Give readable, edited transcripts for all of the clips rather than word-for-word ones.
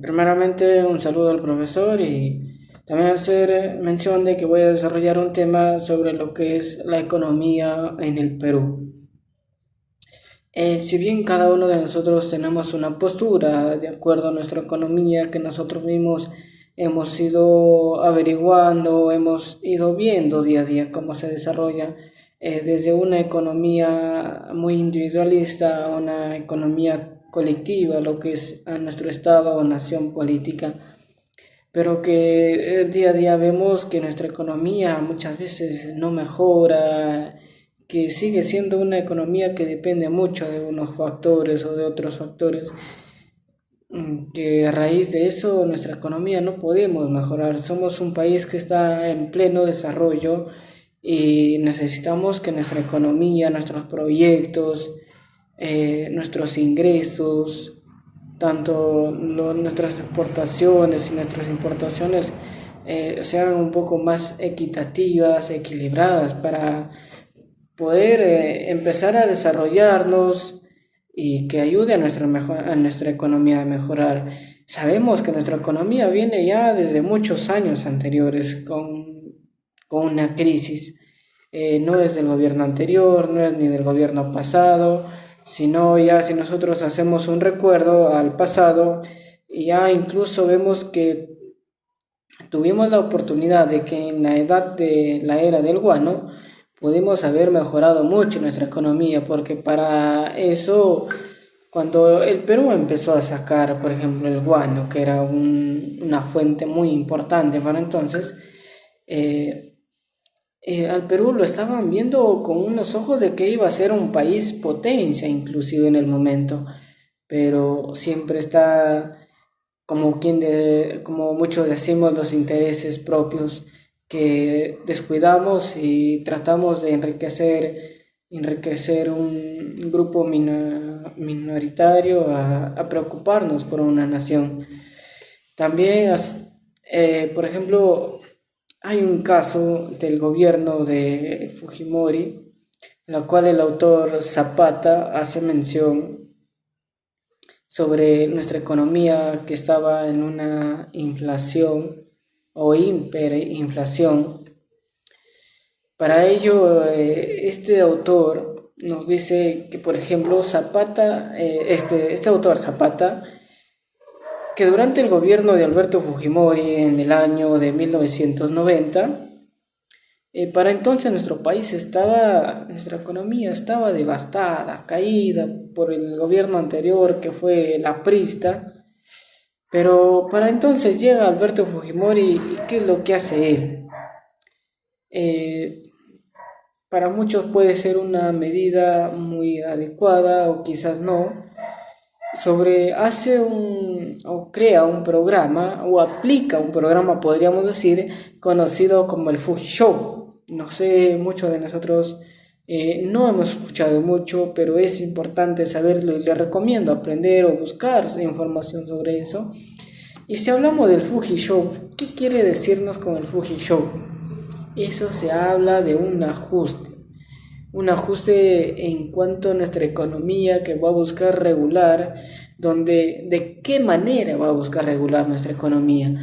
Primeramente, un saludo al profesor y también hacer mención de que voy a desarrollar un tema sobre lo que es la economía en el Perú. Si bien cada uno de nosotros tenemos una postura de acuerdo a nuestra economía que nosotros mismos hemos ido averiguando, hemos ido viendo día a día cómo se desarrolla, desde una economía muy individualista a una economía colectiva, lo que es a nuestro estado o nación política, pero que día a día vemos que nuestra economía muchas veces no mejora, que sigue siendo una economía que depende mucho de unos factores o de otros factores, que a raíz de eso nuestra economía no podemos mejorar. Somos un país que está en pleno desarrollo y necesitamos que nuestra economía, nuestros proyectos, nuestros ingresos, nuestras exportaciones y nuestras importaciones sean un poco más equitativas, equilibradas para poder empezar a desarrollarnos y que ayude a nuestra economía a mejorar. Sabemos que nuestra economía viene ya desde muchos años anteriores con una crisis. No es del gobierno anterior, no es ni del gobierno pasado, sino ya si nosotros hacemos un recuerdo al pasado, ya incluso vemos que tuvimos la oportunidad de que en la edad de la era del guano pudimos haber mejorado mucho nuestra economía, porque para eso, cuando el Perú empezó a sacar, por ejemplo, el guano, que era una fuente muy importante para entonces, eh, al Perú lo estaban viendo con unos ojos de que iba a ser un país potencia, inclusive en el momento, pero siempre está como muchos decimos, los intereses propios que descuidamos y tratamos de enriquecer un grupo minoritario a preocuparnos por una nación. También, por ejemplo, hay un caso del gobierno de Fujimori, en la cual el autor Zapata hace mención sobre nuestra economía que estaba en una inflación o hiperinflación. Para ello, este autor nos dice que, por ejemplo, este autor Zapata, que durante el gobierno de Alberto Fujimori en el año de 1990, para entonces nuestra economía estaba devastada, caída por el gobierno anterior que fue el aprista, pero para entonces llega Alberto Fujimori y ¿qué es lo que hace él? Eh, para muchos puede ser una medida muy adecuada o quizás no, o crea un programa o aplica un programa, podríamos decir, conocido como el Fuji Show. No sé, muchos de nosotros no hemos escuchado mucho, pero es importante saberlo y les recomiendo aprender o buscar información sobre eso. Y si hablamos del Fuji Show, ¿qué quiere decirnos con el Fuji Show? Eso se habla de un ajuste en cuanto a nuestra economía que va a buscar regular, de qué manera va a buscar regular nuestra economía,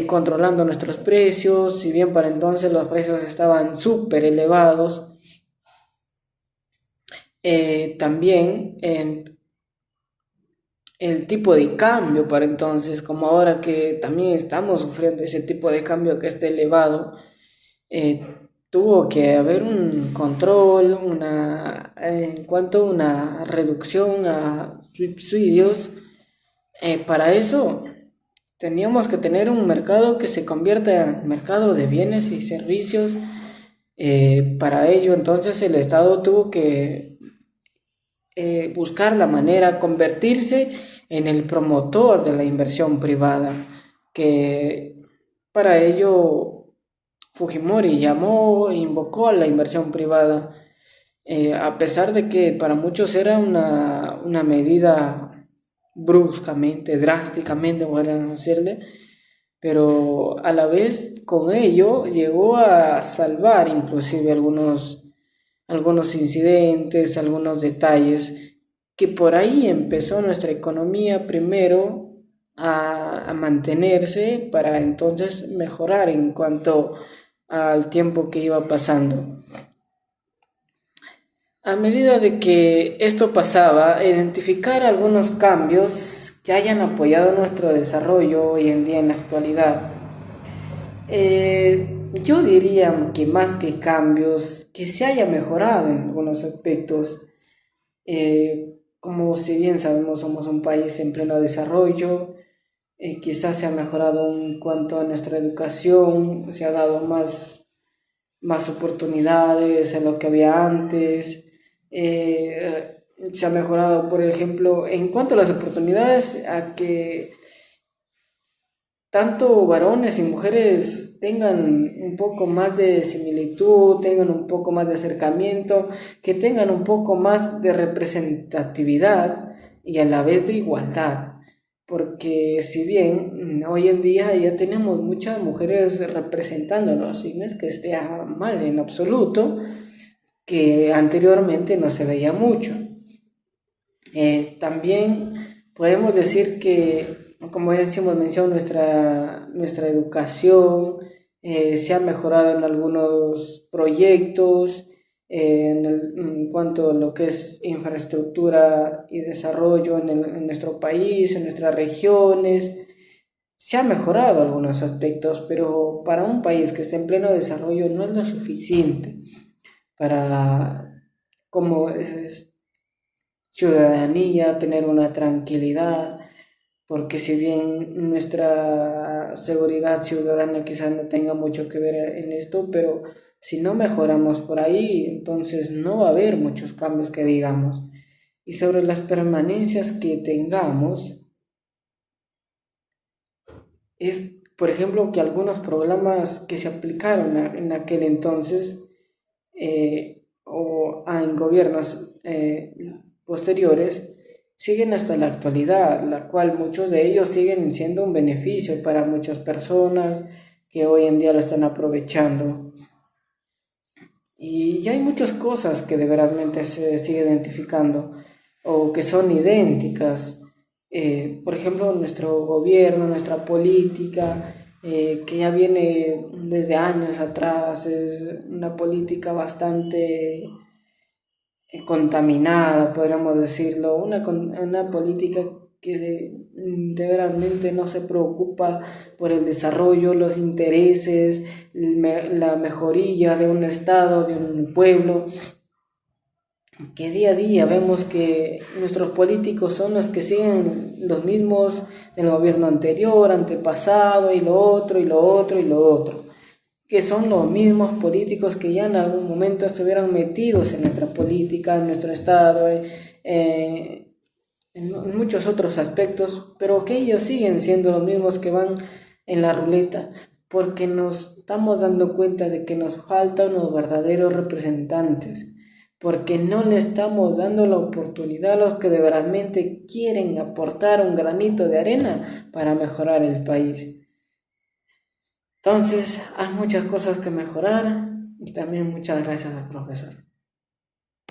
controlando nuestros precios, si bien para entonces los precios estaban súper elevados, también el tipo de cambio para entonces, como ahora que también estamos sufriendo ese tipo de cambio que está elevado, eh, tuvo que haber un control, en cuanto a una reducción a subsidios. Para eso teníamos que tener un mercado que se convierta en mercado de bienes y servicios. Para ello entonces el Estado tuvo que buscar la manera, convertirse en el promotor de la inversión privada, que para ello Fujimori invocó a la inversión privada, a pesar de que para muchos era una medida bruscamente, drásticamente, podrían decirle, pero a la vez con ello llegó a salvar inclusive algunos incidentes, algunos detalles, que por ahí empezó nuestra economía primero a mantenerse para entonces mejorar en cuanto al tiempo que iba pasando. A medida de que esto pasaba, identificar algunos cambios que hayan apoyado nuestro desarrollo hoy en día en la actualidad. Yo diría que más que cambios, que se haya mejorado en algunos aspectos. Como si bien sabemos somos un país en pleno desarrollo, quizás se ha mejorado en cuanto a nuestra educación, se ha dado más oportunidades a lo que había antes. Se ha mejorado, por ejemplo, en cuanto a las oportunidades, a que tanto varones y mujeres tengan un poco más de similitud, tengan un poco más de acercamiento, que tengan un poco más de representatividad y a la vez de igualdad. Porque si bien hoy en día ya tenemos muchas mujeres representándonos, y no es que esté mal en absoluto, que anteriormente no se veía mucho. También podemos decir que, como ya hicimos mención, nuestra educación se ha mejorado en algunos proyectos, en cuanto a lo que es infraestructura y desarrollo en nuestro país, en nuestras regiones. Se ha mejorado algunos aspectos, pero para un país que esté en pleno desarrollo no es lo suficiente para, como ciudadanía, tener una tranquilidad, porque si bien nuestra seguridad ciudadana quizás no tenga mucho que ver en esto, pero si no mejoramos por ahí, entonces no va a haber muchos cambios que digamos. Y sobre las permanencias que tengamos, es, por ejemplo, que algunos programas que se aplicaron en aquel entonces, o en gobiernos posteriores, siguen hasta la actualidad, la cual muchos de ellos siguen siendo un beneficio para muchas personas que hoy en día lo están aprovechando. Y ya hay muchas cosas que de verazmente se sigue identificando o que son idénticas. Por ejemplo, nuestro gobierno, nuestra política, que ya viene desde años atrás, es una política bastante contaminada, podríamos decirlo, una política que de verdaderamente no se preocupa por el desarrollo, los intereses, la mejoría de un estado, de un pueblo, que día a día vemos que nuestros políticos son los que siguen los mismos del gobierno anterior, antepasado, y lo otro, y lo otro, y lo otro, que son los mismos políticos que ya en algún momento estuvieran metidos en nuestra política, en nuestro estado, en muchos otros aspectos, pero que ellos siguen siendo los mismos que van en la ruleta, porque nos estamos dando cuenta de que nos faltan los verdaderos representantes, porque no le estamos dando la oportunidad a los que de verdadmente quieren aportar un granito de arena para mejorar el país. Entonces, hay muchas cosas que mejorar y también muchas gracias al profesor.